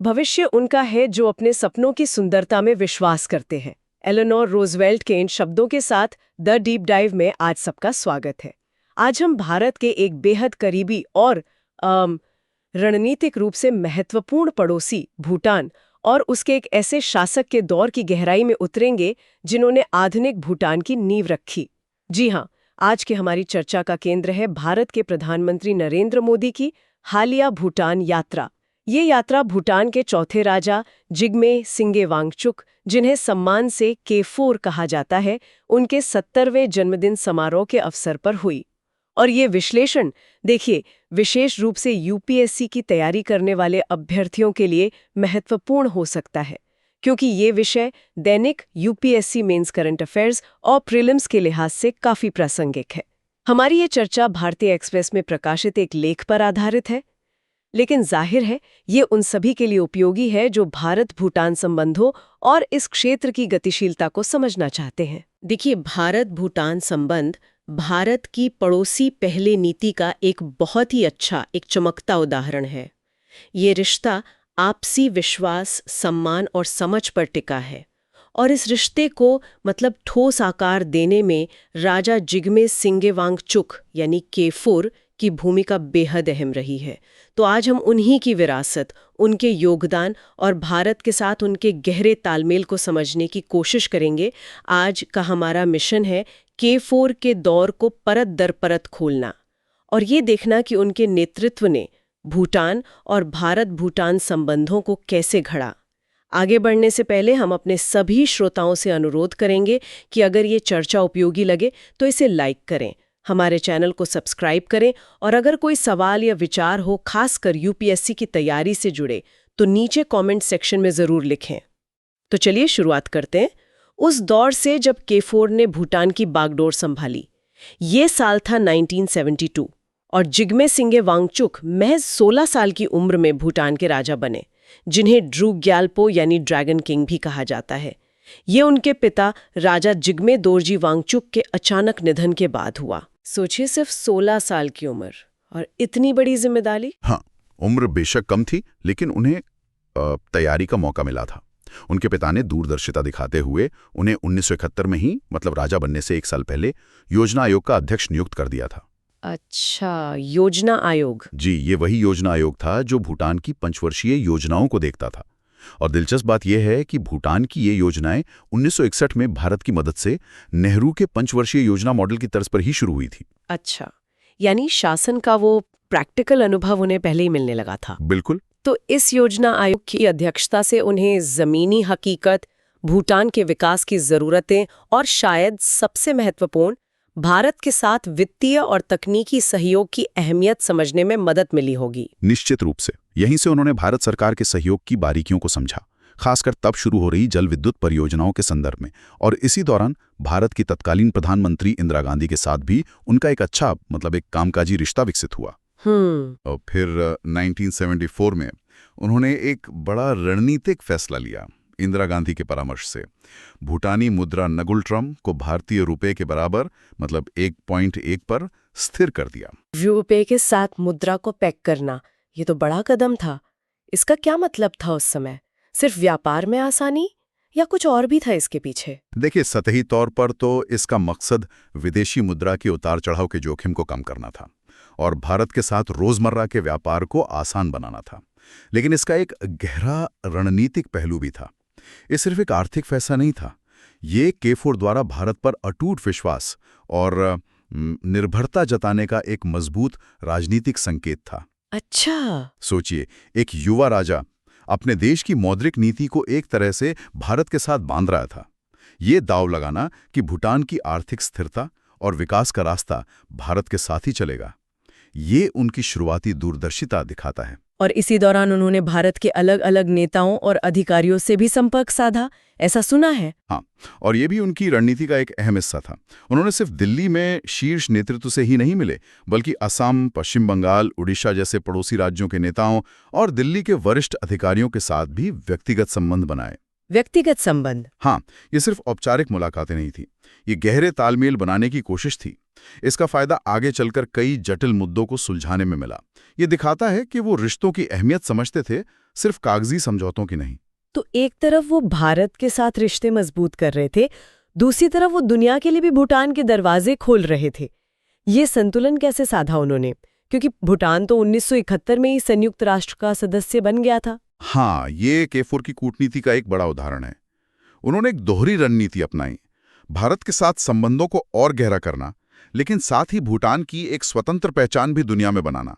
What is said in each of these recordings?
भविष्य उनका है जो अपने सपनों की सुंदरता में विश्वास करते हैं। एलेनोर रूजवेल्ट के इन शब्दों के साथ द डीप डाइव में आज सबका स्वागत है। आज हम भारत के एक बेहद करीबी और रणनीतिक रूप से महत्वपूर्ण पड़ोसी भूटान और उसके एक ऐसे शासक के दौर की गहराई में उतरेंगे जिन्होंने आधुनिक भूटान की नींव रखी। जी हाँ, आज की हमारी चर्चा का केंद्र है भारत के प्रधानमंत्री नरेंद्र मोदी की हालिया भूटान यात्रा। ये यात्रा भूटान के चौथे राजा जिग्मे सिंगे वांगचुक, जिन्हें सम्मान से K4 कहा जाता है, उनके 70वें जन्मदिन समारोह के अवसर पर हुई। और ये विश्लेषण देखिए, विशेष रूप से यूपीएससी की तैयारी करने वाले अभ्यर्थियों के लिए महत्वपूर्ण हो सकता है, क्योंकि ये विषय दैनिक यूपीएससी मेंस करंट अफेयर्स और प्रीलिम्स के लिहाज से काफी प्रासंगिक है। हमारी ये चर्चा भारतीय एक्सप्रेस में प्रकाशित एक लेख पर आधारित है, लेकिन जाहिर है ये उन सभी के लिए उपयोगी है जो भारत भूटान संबंधों और इस क्षेत्र की गतिशीलता को समझना चाहते हैं। देखिए, भारत भूटान संबंध भारत की पड़ोसी पहले नीति का एक बहुत ही अच्छा, एक चमकता उदाहरण है। ये रिश्ता आपसी विश्वास, सम्मान और समझ पर टिका है, और इस रिश्ते को ठोस आकार देने में राजा जिग्मे सिंगे वांगचुक यानी K4 की भूमिका बेहद अहम रही है। तो आज हम उन्हीं की विरासत, उनके योगदान और भारत के साथ उनके गहरे तालमेल को समझने की कोशिश करेंगे। आज का हमारा मिशन है K4 के दौर को परत दर परत खोलना और ये देखना कि उनके नेतृत्व ने भूटान और भारत भूटान संबंधों को कैसे घड़ा। आगे बढ़ने से पहले हम अपने सभी श्रोताओं से अनुरोध करेंगे कि अगर ये चर्चा उपयोगी लगे तो इसे लाइक करें, हमारे चैनल को सब्सक्राइब करें, और अगर कोई सवाल या विचार हो खासकर यूपीएससी की तैयारी से जुड़े तो नीचे कमेंट सेक्शन में ज़रूर लिखें। तो चलिए शुरुआत करते हैं उस दौर से जब K4 ने भूटान की बागडोर संभाली। ये साल था 1972 और जिग्मे सिंगे वांगचुक महज 16 साल की उम्र में भूटान के राजा बने, जिन्हें ड्रू ग्याल्पो यानी ड्रैगन किंग भी कहा जाता है। ये उनके पिता राजा जिग्मे दोर्जी वांगचुक के अचानक निधन के बाद हुआ। सोचिए, सिर्फ 16 साल की उम्र और इतनी बड़ी जिम्मेदारी। हाँ, उम्र बेशक कम थी, लेकिन उन्हें तैयारी का मौका मिला था। उनके पिता ने दूरदर्शिता दिखाते हुए उन्हें 1971 में ही, राजा बनने से एक साल पहले, योजना आयोग का अध्यक्ष नियुक्त कर दिया था। अच्छा, योजना आयोग। जी, ये वही योजना आयोग था जो भूटान की पंचवर्षीय योजनाओं को देखता था। और दिलचस्प बात यह है कि भूटान की ये योजनाएं 1961 में भारत की मदद से नेहरू के पंचवर्षीय योजना मॉडल की तर्ज पर ही शुरू हुई थी। अच्छा, यानी शासन का वो प्रैक्टिकल अनुभव उन्हें पहले ही मिलने लगा था। बिल्कुल। तो इस योजना आयोग की अध्यक्षता से उन्हें जमीनी हकीकत, भूटान के विकास की जरूरतें और शायद सबसे महत्वपूर्ण, भारत के साथ वित्तीय और तकनीकी सहयोग की अहमियत समझने में मदद मिली होगी। निश्चित रूप से यहीं से उन्होंने भारत सरकार के सहयोग की बारीकियों को समझा, खासकर तब शुरू हो रही जल विद्युत परियोजनाओं के संदर्भ में। और इसी दौरान भारत की तत्कालीन प्रधानमंत्री इंदिरा गांधी के साथ भी उनका एक अच्छा, एक कामकाजी रिश्ता विकसित हुआ। और फिर 1974 में उन्होंने एक बड़ा रणनीतिक फैसला लिया। इंदिरा गांधी के परामर्श से भूटानी मुद्रा नगुल ट्रम को भारतीय रुपए के बराबर 1.1 पर स्थिर कर दिया। रुपए के साथ मुद्रा को पैक करना, ये तो बड़ा कदम था। इसका क्या मतलब था उस समय? सिर्फ व्यापार में आसानी या कुछ और भी था इसके पीछे? देखिए, सतही तौर पर तो इसका मकसद विदेशी मुद्रा के उतार चढ़ाव के जोखिम को कम करना था और भारत के साथ रोजमर्रा के व्यापार को आसान बनाना था। लेकिन इसका एक गहरा रणनीतिक पहलू भी था। ये सिर्फ एक आर्थिक फैसला नहीं था, ये K4 द्वारा भारत पर अटूट विश्वास और निर्भरता जताने का एक मजबूत राजनीतिक संकेत था। अच्छा, सोचिए, एक युवा राजा अपने देश की मौद्रिक नीति को एक तरह से भारत के साथ बांध रहा था। ये दांव लगाना कि भूटान की आर्थिक स्थिरता और विकास का रास्ता भारत के साथ ही चलेगा, ये उनकी शुरुआती दूरदर्शिता दिखाता है। और इसी दौरान उन्होंने भारत के अलग अलग नेताओं और अधिकारियों से भी संपर्क साधा, ऐसा सुना है। हाँ, और ये भी उनकी रणनीति का एक अहम हिस्सा था। उन्होंने सिर्फ दिल्ली में शीर्ष नेतृत्व से ही नहीं मिले, बल्कि असम, पश्चिम बंगाल, उड़ीसा जैसे पड़ोसी राज्यों के नेताओं और दिल्ली के वरिष्ठ अधिकारियों के साथ भी व्यक्तिगत संबंध बनाए। व्यक्तिगत संबंध? हाँ, ये सिर्फ औपचारिक मुलाकातें नहीं थी, ये गहरे तालमेल बनाने की कोशिश थी। इसका फायदा आगे चलकर कई जटिल मुद्दों को सुलझाने में मिला। ये दिखाता है कि वो रिश्तों की अहमियत समझते थे, सिर्फ कागजी समझौतों की नहीं। तो एक तरफ वो भारत के साथ रिश्ते मजबूत कर रहे थे, दूसरी तरफ वो दुनिया के लिए भी भूटान के दरवाजे खोल रहे थे। ये संतुलन कैसे साधा उन्होंने? क्योंकि भूटान तो 1971 में ही संयुक्त राष्ट्र का सदस्य बन गया था। हाँ, ये K4 की कूटनीति का एक बड़ा उदाहरण है। उन्होंने एक दोहरी रणनीति अपनाई, भारत के साथ संबंधों को और गहरा करना, लेकिन साथ ही भूटान की एक स्वतंत्र पहचान भी दुनिया में बनाना।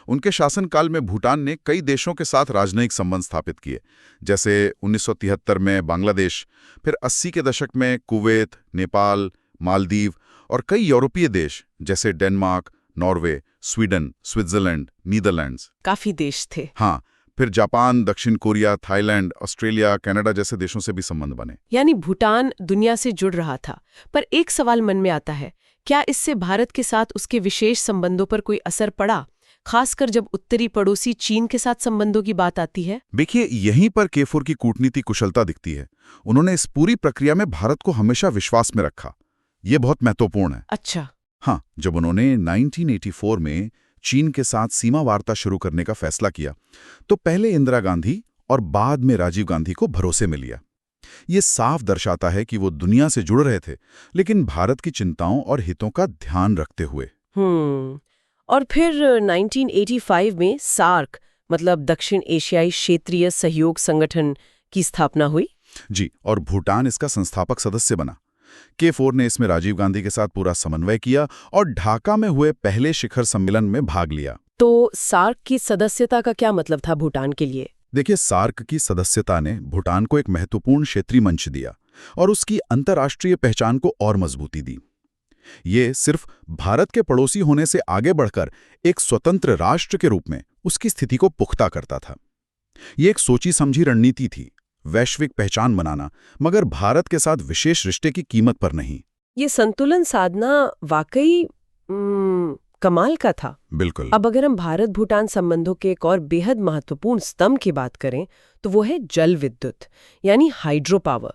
उनके शासनकाल में भूटान ने कई देशों के साथ राजनयिक संबंध स्थापित किए, जैसे 1973 में बांग्लादेश, फिर 80 के दशक में कुवैत, नेपाल, मालदीव और कई यूरोपीय देश जैसे Denmark, Norway, Sweden, Switzerland, Netherlands. काफी देश थे। हाँ, फिर जापान, दक्षिण कोरिया, थाईलैंड, ऑस्ट्रेलिया, कनाडा जैसे देशों से भी संबंध बने। यानी भूटान दुनिया से जुड़ रहा था। पर एक सवाल मन में आता है, क्या इससे भारत के साथ उसके विशेष संबंधों पर कोई असर पड़ा, खासकर जब उत्तरी पड़ोसी चीन के साथ संबंधों की बात आती है? देखिए, यहीं पर K4 की कूटनीति कुशलता दिखती है। उन्होंने इस पूरी प्रक्रिया में भारत को हमेशा विश्वास में रखा। ये बहुत महत्वपूर्ण है। अच्छा। हाँ, जब उन्होंने 1984 में चीन के साथ सीमा वार्ता शुरू करने का फैसला किया, तो पहले इंदिरा गांधी और बाद में राजीव गांधी को भरोसे में लिया। ये साफ दर्शाता है कि वो दुनिया से जुड़ रहे थे, लेकिन भारत की चिंताओं और हितों का ध्यान रखते हुए। और फिर 1985 में सार्क मतलब दक्षिण एशियाई क्षेत्रीय सहयोग संगठन की स्थापना हुई। जी, और भूटान इसका संस्थापक सदस्य बना। K4 ने इसमें राजीव गांधी के साथ पूरा समन्वय किया और ढाका में हुए पहले शिखर सम्मेलन में भाग लिया। तो सार्क की सदस्यता का क्या मतलब था भूटान के लिए? देखिए, सार्क की सदस्यता ने भूटान को एक महत्वपूर्ण क्षेत्रीय मंच दिया और उसकी अंतर्राष्ट्रीय पहचान को और मजबूती दी। ये सिर्फ भारत के पड़ोसी होने से आगे बढ़कर एक स्वतंत्र राष्ट्र के रूप में उसकी स्थिति को पुख्ता करता था। ये एक सोची समझी रणनीति थी, वैश्विक पहचान बनाना, मगर भारत के साथ विशेष रिश्ते की कीमत पर नहीं। ये संतुलन साधना वाकई कमाल का था। बिल्कुल। अब अगर हम भारत भूटान संबंधों के एक और बेहद महत्वपूर्ण स्तंभ की बात करें, तो वो है जल विद्युत यानी हाइड्रो पावर।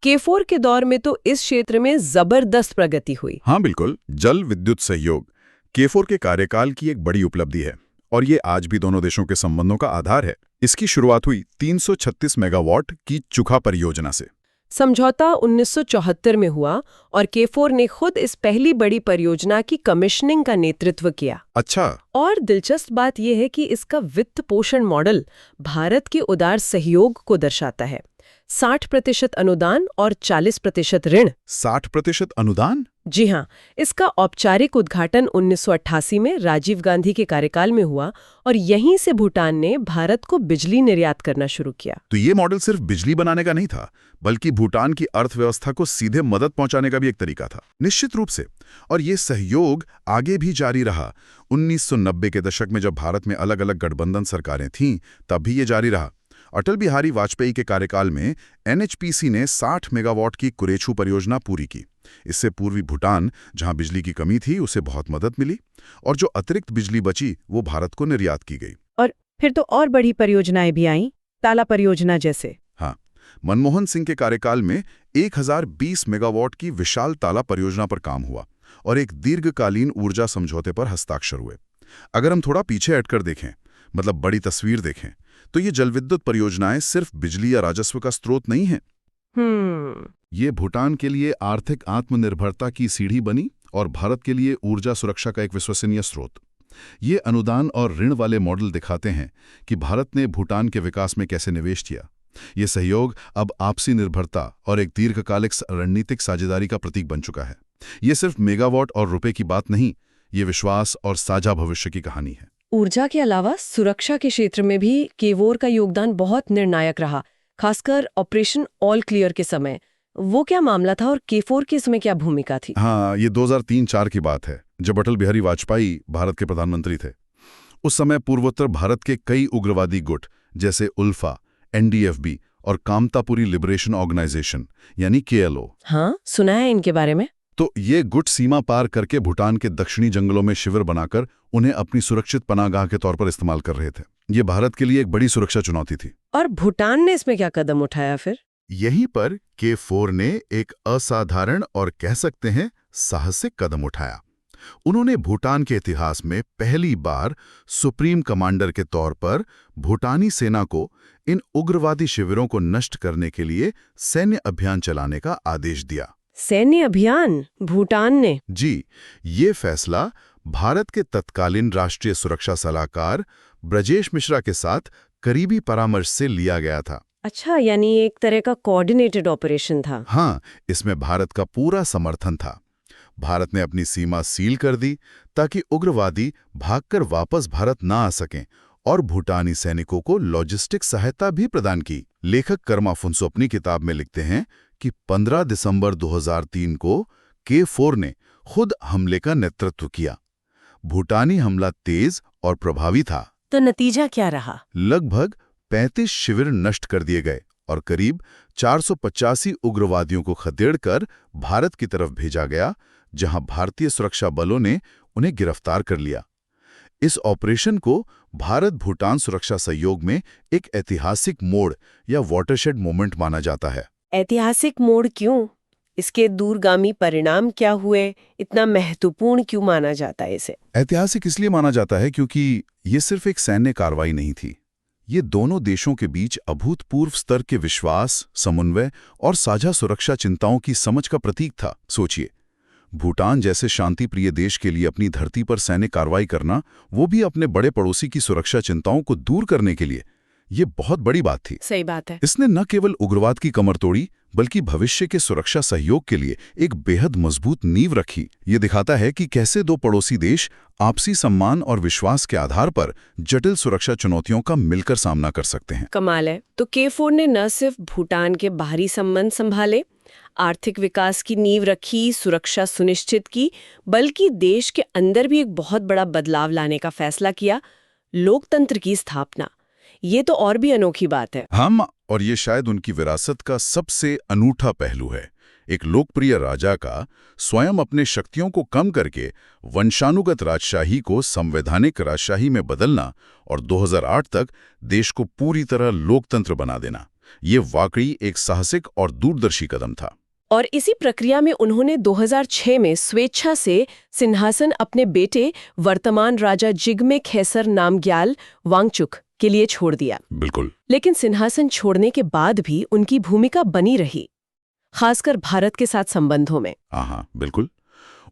K4 के दौर में तो इस क्षेत्र में जबरदस्त प्रगति हुई। हाँ बिल्कुल, जल विद्युत सहयोग K4 के कार्यकाल की एक बड़ी उपलब्धि है और ये आज भी दोनों देशों के संबंधों का आधार है। इसकी शुरुआत हुई 336 मेगावाट की चुखा परियोजना से। समझौता 1974 में हुआ और K4 ने खुद इस पहली बड़ी परियोजना की कमिश्निंग का नेतृत्व किया। अच्छा। और दिलचस्प बात यह है कि इसका वित्त पोषण मॉडल भारत के उदार सहयोग को दर्शाता है। 60% अनुदान और 40% ऋण। 60% अनुदान? जी हाँ, इसका औपचारिक उद्घाटन 1988 में राजीव गांधी के कार्यकाल में हुआ और यहीं से भूटान ने भारत को बिजली निर्यात करना शुरू किया। तो ये मॉडल सिर्फ बिजली बनाने का नहीं था, बल्कि भूटान की अर्थव्यवस्था को सीधे मदद पहुंचाने का भी एक तरीका था। निश्चित रूप से। और ये सहयोग आगे भी जारी रहा। 1990 के दशक में जब भारत में अलग अलग गठबंधन सरकारें थीं, तब भी ये जारी रहा। अटल बिहारी वाजपेयी के कार्यकाल में NHPC ने 60 मेगावाट की कुरेछू परियोजना पूरी की। इससे पूर्वी भूटान, जहां बिजली की कमी थी, उसे बहुत मदद मिली और जो अतिरिक्त बिजली बची वो भारत को निर्यात की गई। और फिर तो और बड़ी परियोजनाएं भी आईं, ताला परियोजना जैसे। हाँ, मनमोहन सिंह के कार्यकाल में 1020 मेगावाट की विशाल ताला परियोजना पर काम हुआ और एक दीर्घकालीन ऊर्जा समझौते पर हस्ताक्षर हुए। अगर हम थोड़ा पीछे हटकर देखें, मतलब बड़ी तस्वीर देखें, तो ये जलविद्युत परियोजनाएं सिर्फ बिजली या राजस्व का स्रोत नहीं हैं। ये भूटान के लिए आर्थिक आत्मनिर्भरता की सीढ़ी बनी और भारत के लिए ऊर्जा सुरक्षा का एक विश्वसनीय स्रोत। ये अनुदान और ऋण वाले मॉडल दिखाते हैं कि भारत ने भूटान के विकास में कैसे निवेश किया। ये सहयोग अब आपसी निर्भरता और एक दीर्घकालिक रणनीतिक साझेदारी का प्रतीक बन चुका है। ये सिर्फ मेगावाट और रुपए की बात नहीं, ये विश्वास और साझा भविष्य की कहानी है। ऊर्जा के अलावा सुरक्षा के क्षेत्र में भी K4 का योगदान बहुत निर्णायक रहा, खासकर ऑपरेशन ऑल क्लियर के समय। वो क्या मामला था और K4 की इसमें क्या भूमिका थी? हाँ, ये 2003-04 की बात है, जब अटल बिहारी वाजपेयी भारत के प्रधानमंत्री थे। उस समय पूर्वोत्तर भारत के कई उग्रवादी गुट जैसे उल्फा, NDFB और कामतापुरी लिबरेशन ऑर्गेनाइजेशन यानी KLO। हाँ, सुना है इनके बारे में। तो ये गुट सीमा पार करके भूटान के दक्षिणी जंगलों में शिविर बनाकर उन्हें अपनी सुरक्षित पनाहगाह के तौर पर इस्तेमाल कर रहे थे। ये भारत के लिए एक बड़ी सुरक्षा चुनौती थी। और भूटान ने इसमें क्या कदम उठाया फिर? यहीं पर K4 ने एक असाधारण और कह सकते हैं साहसिक कदम उठाया। उन्होंने भूटान के इतिहास में पहली बार सुप्रीम कमांडर के तौर पर भूटानी सेना को इन उग्रवादी शिविरों को नष्ट करने के लिए सैन्य अभियान चलाने का आदेश दिया। सैन्य अभियान भूटान ने? जी, ये फैसला भारत के तत्कालीन राष्ट्रीय सुरक्षा सलाहकार ब्रजेश मिश्रा के साथ करीबी परामर्श से लिया गया था। अच्छा, यानी एक तरह का कोऑर्डिनेटेड ऑपरेशन था। हाँ, इसमें भारत का पूरा समर्थन था। भारत ने अपनी सीमा सील कर दी ताकि उग्रवादी भागकर वापस भारत ना आ सकें और भूटानी सैनिकों को लॉजिस्टिक सहायता भी प्रदान की। लेखक कर्मा फुनसो अपनी किताब में लिखते हैं कि 15 दिसंबर 2003 को K4 ने खुद हमले का नेतृत्व किया। भूटानी हमला तेज और प्रभावी था। तो नतीजा क्या रहा? लगभग 35 शिविर नष्ट कर दिए गए और करीब 485 उग्रवादियों को खदेड़कर भारत की तरफ भेजा गया, जहां भारतीय सुरक्षा बलों ने उन्हें गिरफ्तार कर लिया। इस ऑपरेशन को भारत भूटान सुरक्षा सहयोग में एक ऐतिहासिक मोड़ या वाटरशेड मोमेंट माना जाता है। ऐतिहासिक मोड़ क्यों? इसके दूरगामी परिणाम क्या हुए? इतना महत्वपूर्ण क्यों माना जाता है इसे? ऐतिहासिक इसलिए माना जाता है क्योंकि ये सिर्फ एक सैन्य कार्रवाई नहीं थी। ये दोनों देशों के बीच अभूतपूर्व स्तर के विश्वास, समन्वय और साझा सुरक्षा चिंताओं की समझ का प्रतीक था। सोचिए, भूटान जैसे शांतिप्रिय देश के लिए अपनी धरती पर सैन्य कार्रवाई करना, वो भी अपने बड़े पड़ोसी की सुरक्षा चिंताओं को दूर करने के लिए, ये बहुत बड़ी बात थी। सही बात है। इसने न केवल उग्रवाद की कमर तोड़ी, बल्कि भविष्य के सुरक्षा सहयोग के लिए एक बेहद मजबूत नींव रखी। ये दिखाता है कि कैसे दो पड़ोसी देश आपसी सम्मान और विश्वास के आधार पर जटिल सुरक्षा चुनौतियों का मिलकर सामना कर सकते हैं। कमाल है। तो K4 ने न सिर्फ भूटान के बाहरी संबंध संभाले, आर्थिक विकास की नींव रखी, सुरक्षा सुनिश्चित की, बल्कि देश के अंदर भी एक बहुत बड़ा बदलाव लाने का फैसला किया, लोकतंत्र की स्थापना। ये तो और भी अनोखी बात है। और ये शायद उनकी विरासत का सबसे अनूठा पहलू है। एक लोकप्रिय राजा का स्वयं अपने शक्तियों को कम करके वंशानुगत राजशाही को संवैधानिक राजशाही में बदलना और 2008 तक देश को पूरी तरह लोकतंत्र बना देना, ये वाकई एक साहसिक और दूरदर्शी कदम था। और इसी प्रक्रिया में उन्होंने 2006 में स्वेच्छा से सिंहासन अपने बेटे वर्तमान राजा जिग्मे खेसर नामग्याल वांगचुक के लिए छोड़ दिया। बिल्कुल। लेकिन सिंहासन छोड़ने के बाद भी उनकी भूमिका बनी रही, खासकर भारत के साथ संबंधों में। हाँ, बिल्कुल।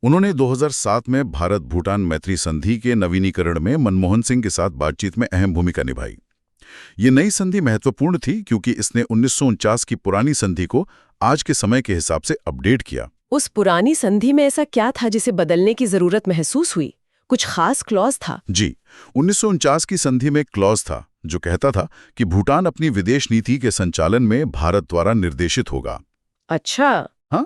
उन्होंने 2007 में भारत भूटान मैत्री संधि के नवीनीकरण में मनमोहन सिंह के साथ बातचीत में अहम भूमिका निभाई। ये नई संधि महत्वपूर्ण थी क्योंकि इसने 1949 की पुरानी संधि को आज के समय के हिसाब से अपडेट किया। उस पुरानी संधि में ऐसा क्या था जिसे बदलने की जरूरत महसूस हुई? कुछ खास क्लॉज था? जी, 1949 की संधि में क्लॉज था जो कहता था कि भूटान अपनी विदेश नीति के संचालन में भारत द्वारा निर्देशित होगा। अच्छा। हाँ,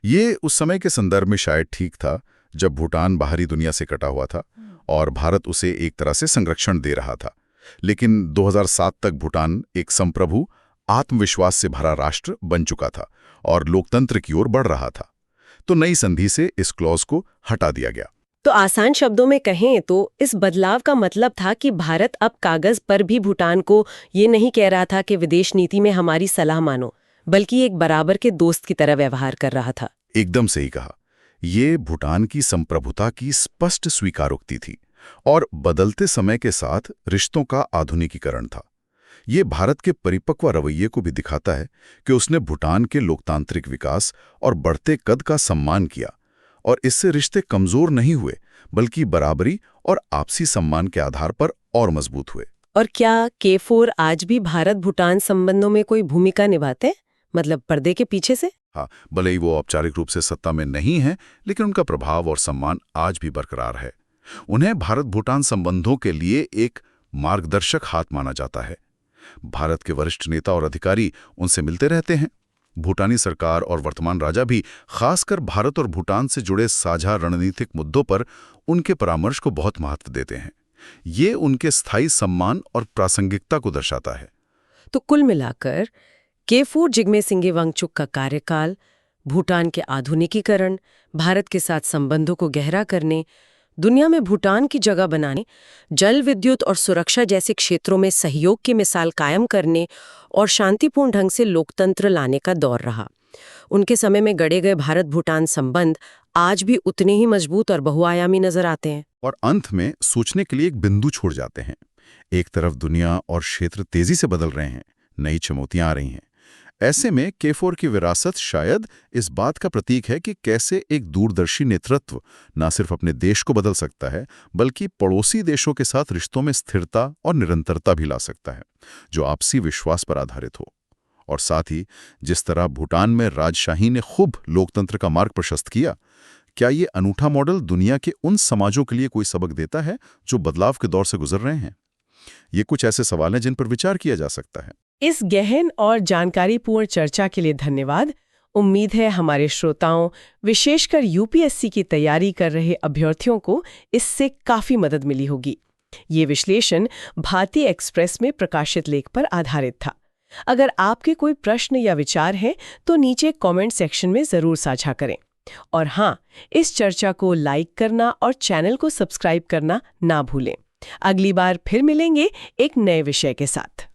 ये उस समय के संदर्भ में शायद ठीक था जब भूटान बाहरी दुनिया से कटा हुआ था और भारत उसे एक तरह से संरक्षण दे रहा था। लेकिन 2007 तक भूटान एक संप्रभु, आत्मविश्वास से भरा राष्ट्र बन चुका था और लोकतंत्र की ओर बढ़ रहा था। तो नई संधि से इस क्लॉज को हटा दिया गया। तो आसान शब्दों में कहें तो इस बदलाव का मतलब था कि भारत अब कागज पर भी भूटान को ये नहीं कह रहा था कि विदेश नीति में हमारी सलाह मानो, बल्कि एक बराबर के दोस्त की तरह व्यवहार कर रहा था। एकदम सही कहा। ये भूटान की संप्रभुता की स्पष्ट स्वीकारोक्ति थी और बदलते समय के साथ रिश्तों का आधुनिकीकरण था। ये भारत के परिपक्व रवैये को भी दिखाता है कि उसने भूटान के लोकतांत्रिक विकास और बढ़ते कद का सम्मान किया और इससे रिश्ते कमजोर नहीं हुए, बल्कि बराबरी और आपसी सम्मान के आधार पर और मजबूत हुए। और क्या K4 आज भी भारत भूटान संबंधों में कोई भूमिका निभाते, मतलब पर्दे के पीछे से? हाँ, भले ही वो औपचारिक रूप से सत्ता में नहीं है, लेकिन उनका प्रभाव और सम्मान आज भी बरकरार है। उन्हें भारत भूटान संबंधों के लिए एक मार्गदर्शक हाथ माना जाता है। भारत के वरिष्ठ नेता और अधिकारी उनसे मिलते रहते हैं। भूटानी सरकार और वर्तमान राजा भी खासकर भारत और भूटान से जुड़े साझा रणनीतिक मुद्दों पर उनके परामर्श को बहुत महत्व देते हैं। ये उनके स्थायी सम्मान और प्रासंगिकता को दर्शाता है। तो कुल मिलाकर K4 जिग्मे सिंगे वांगचुक का कार्यकाल भूटान के आधुनिकीकरण, भारत के साथ संबंधों को गहरा करने, दुनिया में भूटान की जगह बनाने, जल विद्युत और सुरक्षा जैसे क्षेत्रों में सहयोग की मिसाल कायम करने और शांतिपूर्ण ढंग से लोकतंत्र लाने का दौर रहा। उनके समय में गढ़े गए भारत-भूटान संबंध आज भी उतने ही मजबूत और बहुआयामी नजर आते हैं। और अंत में सोचने के लिए एक बिंदु छोड़ जाते हैं। एक तरफ दुनिया और क्षेत्र तेजी से बदल रहे हैं, नई चुनौतियां आ रही हैं। ऐसे में K4 की विरासत शायद इस बात का प्रतीक है कि कैसे एक दूरदर्शी नेतृत्व न सिर्फ अपने देश को बदल सकता है, बल्कि पड़ोसी देशों के साथ रिश्तों में स्थिरता और निरंतरता भी ला सकता है, जो आपसी विश्वास पर आधारित हो। और साथ ही जिस तरह भूटान में राजशाही ने खूब लोकतंत्र का मार्ग प्रशस्त किया, क्या ये अनूठा मॉडल दुनिया के उन समाजों के लिए कोई सबक देता है जो बदलाव के दौर से गुजर रहे हैं? ये कुछ ऐसे सवाल हैं जिन पर विचार किया जा सकता है। इस गहन और जानकारीपूर्ण चर्चा के लिए धन्यवाद। उम्मीद है हमारे श्रोताओं, विशेषकर यूपीएससी की तैयारी कर रहे अभ्यर्थियों को इससे काफी मदद मिली होगी। ये विश्लेषण भारतीय एक्सप्रेस में प्रकाशित लेख पर आधारित था। अगर आपके कोई प्रश्न या विचार हैं तो नीचे कमेंट सेक्शन में जरूर साझा करें। और हाँ, इस चर्चा को लाइक करना और चैनल को सब्सक्राइब करना ना भूलें। अगली बार फिर मिलेंगे एक नए विषय के साथ।